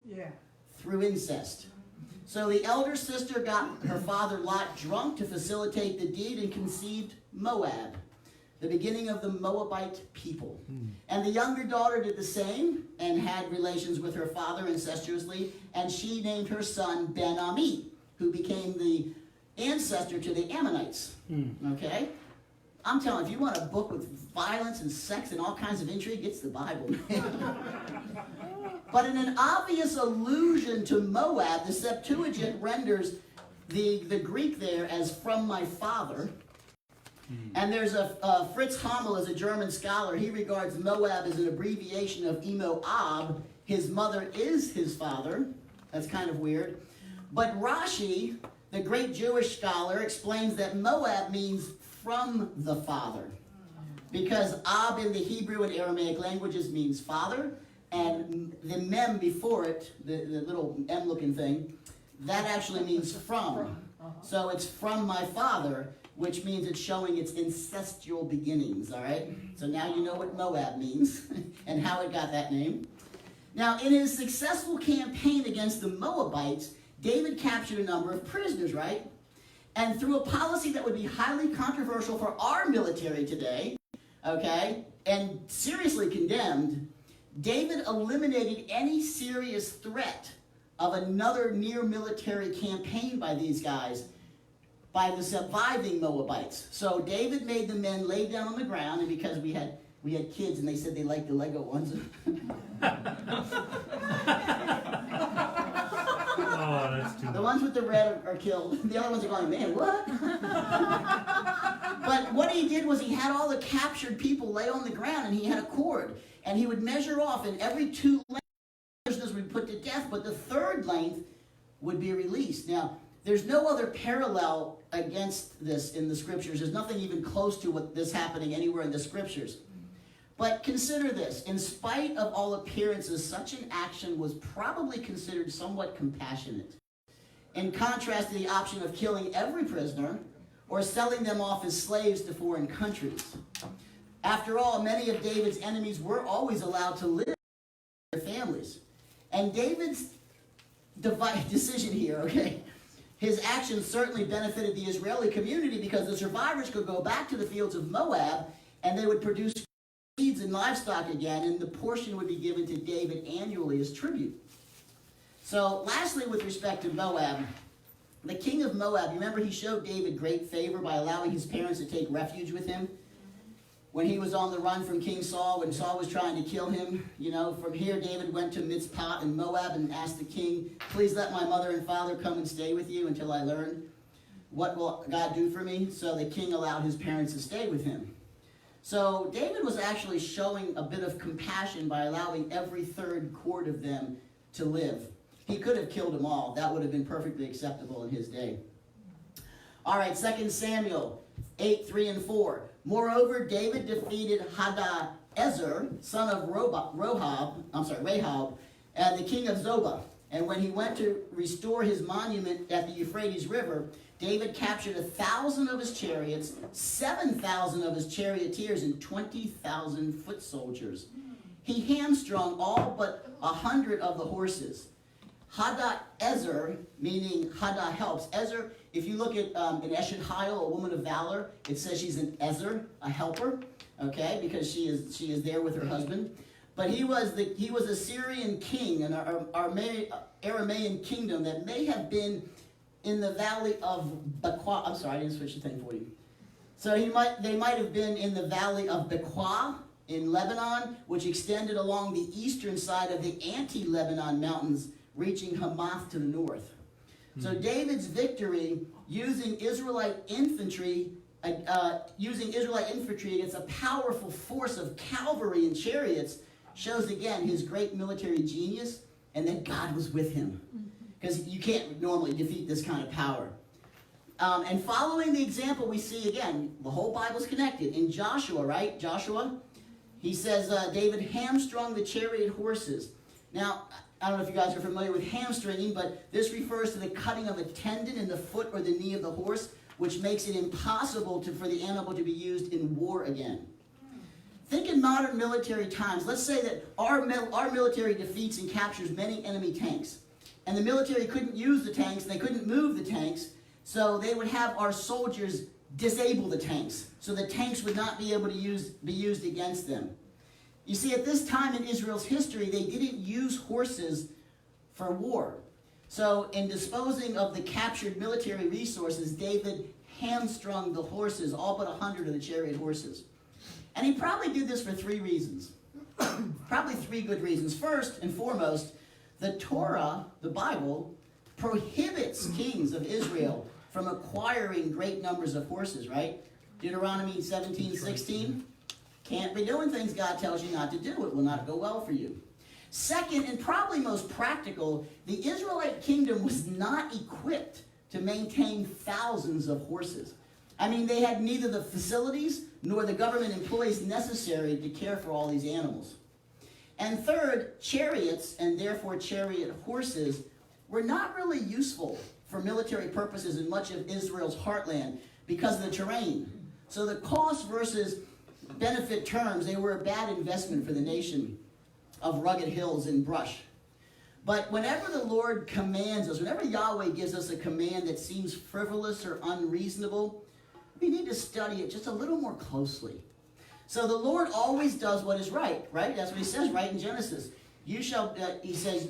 Yeah. Through incest. So the elder sister got her father Lot drunk to facilitate the deed and conceived Moab, the beginning of the Moabite people. And the younger daughter did the same and had relations with her father incestuously, and she named her son Ben-Ami, who became the ancestor to the Ammonites. Okay? I'm telling you, if you want a book with violence and sex and all kinds of intrigue, it's the Bible. But in an obvious allusion to Moab, the Septuagint renders the Greek there as from my father. And there's Fritz Hammel is a German scholar. He regards Moab as an abbreviation of Emo-Ab. His mother is his father. That's kind of weird. But Rashi, the great Jewish scholar, explains that Moab means from the father. Because Ab in the Hebrew and Aramaic languages means father. And the mem before it, the little M-looking thing, that actually means from. So it's from my father, which means it's showing its incestual beginnings, all right? So now you know what Moab means and how it got that name. Now, in his successful campaign against the Moabites, David captured a number of prisoners, right? And through a policy that would be highly controversial for our military today, okay, and seriously condemned, David eliminated any serious threat of another near military campaign by these guys, by the surviving Moabites. So David made the men lay down on the ground, and because we had kids and they said they liked the Lego ones. Oh, that's too The ones with the red are killed. The other ones are going, man, what? But what he did was he had all the captured people lay on the ground, and he had a cord. And he would measure off, and every 2 prisoners would be put to death, but the third length would be released. Now, there's no other parallel against this in the scriptures. There's nothing even close to what this happening anywhere in the scriptures. But consider this. In spite of all appearances, such an action was probably considered somewhat compassionate. In contrast to the option of killing every prisoner or selling them off as slaves to foreign countries. After all, many of David's enemies were always allowed to live with their families. And David's decision here, okay, his actions certainly benefited the Israeli community because the survivors could go back to the fields of Moab and they would produce seeds and livestock again, and the portion would be given to David annually as tribute. So, lastly, with respect to Moab, the king of Moab, you remember he showed David great favor by allowing his parents to take refuge with him? When he was on the run from King Saul, when Saul was trying to kill him, you know, from here David went to Mitzpah in Moab and asked the king, please let my mother and father come and stay with you until I learn what will God do for me. So the king allowed his parents to stay with him. So David was actually showing a bit of compassion by allowing every third cord of them to live. He could have killed them all. That would have been perfectly acceptable in his day. All right, 2 Samuel 8:3-4. Moreover, David defeated Hadaezer, son of Rahab, the king of Zobah. And when he went to restore his monument at the Euphrates River, David captured 1,000 of his chariots, 7,000 of his charioteers, and 20,000 foot soldiers. He hamstrung all but 100 of the horses. Hadaezer, meaning Hada helps. Ezer, if you look at an Eshet Hayil, a woman of valor, it says she's an Ezer, a helper, okay, because she is there with her husband. But he was a Syrian king, an Aramaean kingdom that may have been in the valley of Bequa. I'm sorry, I didn't switch the thing for you. So they might have been in the valley of Bequa in Lebanon, which extended along the eastern side of the anti-Lebanon mountains, reaching Hamath to the north. So David's victory using Israelite infantry against a powerful force of cavalry and chariots shows again his great military genius and that God was with him. Because you can't normally defeat this kind of power. And following the example we see again, the whole Bible's connected. In Joshua, right? Joshua, he says David hamstrung the chariot horses. Now, I don't know if you guys are familiar with hamstringing, but this refers to the cutting of a tendon in the foot or the knee of the horse, which makes it impossible for the animal to be used in war again. think in modern military times. Let's say that our military defeats and captures many enemy tanks. And the military couldn't use the tanks, they couldn't move the tanks, so they would have our soldiers disable the tanks, so the tanks would not be able to be used against them. You see, at this time in Israel's history, they didn't use horses for war. So in disposing of the captured military resources, David hamstrung the horses, all but 100 of the chariot horses. And he probably did this for 3 reasons. Probably 3 good reasons. First and foremost, the Torah, the Bible, prohibits kings of Israel from acquiring great numbers of horses, right? Deuteronomy 17:16. Can't be doing things God tells you not to do. It will not go well for you. Second, and probably most practical, the Israelite kingdom was not equipped to maintain thousands of horses. I mean, they had neither the facilities nor the government employees necessary to care for all these animals. And third, chariots, and therefore chariot horses, were not really useful for military purposes in much of Israel's heartland because of the terrain. So the cost versus benefit terms, they were a bad investment for the nation of rugged hills and brush. But whenever the Lord commands us, whenever Yahweh gives us a command that seems frivolous or unreasonable, we need to study it just a little more closely. So the Lord always does what is right? That's what he says right in Genesis. He says,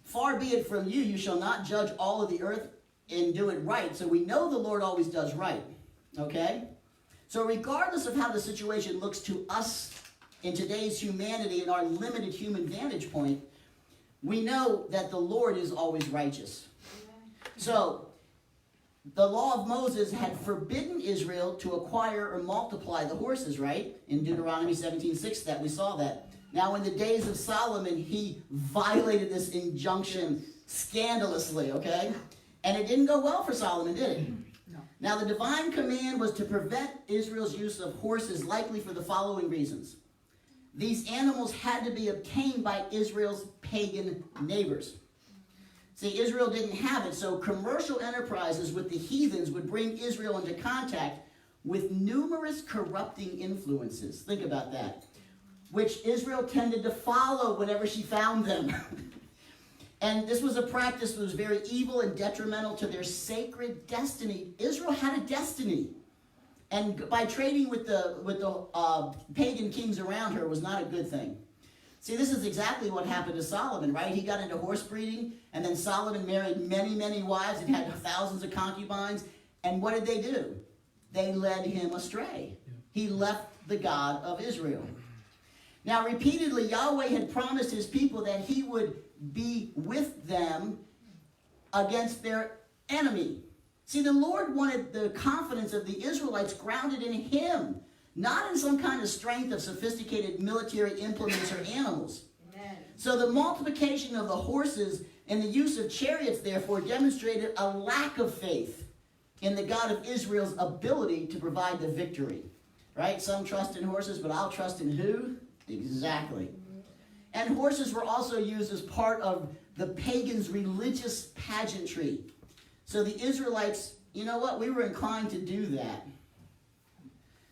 far be it from you, you shall not judge all of the earth and do it right. So we know the Lord always does right, okay? So regardless of how the situation looks to us in today's humanity and our limited human vantage point, we know that the Lord is always righteous. So the law of Moses had forbidden Israel to acquire or multiply the horses, right? In Deuteronomy 17:6 that we saw that. Now in the days of Solomon, he violated this injunction scandalously, okay? And it didn't go well for Solomon, did it? No. Now the divine command was to prevent Israel's use of horses, likely for the following reasons. These animals had to be obtained by Israel's pagan neighbors. See, Israel didn't have it, so commercial enterprises with the heathens would bring Israel into contact with numerous corrupting influences. Think about that. Which Israel tended to follow whenever she found them. And this was a practice that was very evil and detrimental to their sacred destiny. Israel had a destiny. And by trading with the pagan kings around her was not a good thing. See, this is exactly what happened to Solomon, right? He got into horse breeding, and then Solomon married many, many wives and had thousands of concubines. And what did they do? They led him astray. He left the God of Israel. Now, repeatedly, Yahweh had promised his people that he would be with them against their enemy. See, the Lord wanted the confidence of the Israelites grounded in him, not in some kind of strength of sophisticated military implements or animals. Amen. So the multiplication of the horses and the use of chariots, therefore, demonstrated a lack of faith in the God of Israel's ability to provide the victory. Right? Some trust in horses, but I'll trust in who? Exactly. And horses were also used as part of the pagans' religious pageantry. So the Israelites, you know what? We were inclined to do that.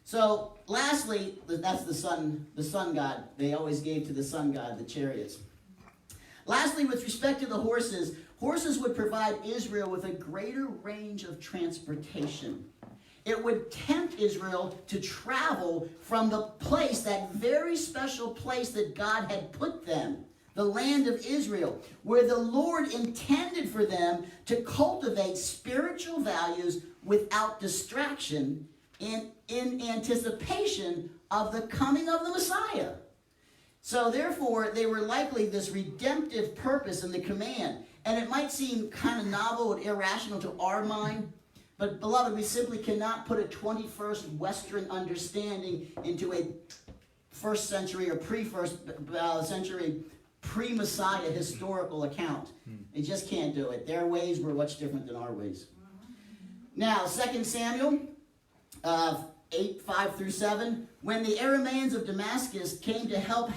So, lastly, that's the sun god. They always gave to the sun god the chariots. Lastly, with respect to the horses, horses would provide Israel with a greater range of transportation. It would tempt Israel to travel from the place, that very special place that God had put them, the land of Israel, where the Lord intended for them to cultivate spiritual values without distraction in anticipation of the coming of the Messiah. So therefore, they were likely this redemptive purpose in the command. And it might seem kind of novel and irrational to our mind, but beloved, we simply cannot put a 21st Western understanding into a first century or pre-first century pre-Messiah historical account. They just can't do it. Their ways were much different than our ways. Now, 2 Samuel 8:5-7, when the Arameans of Damascus came to help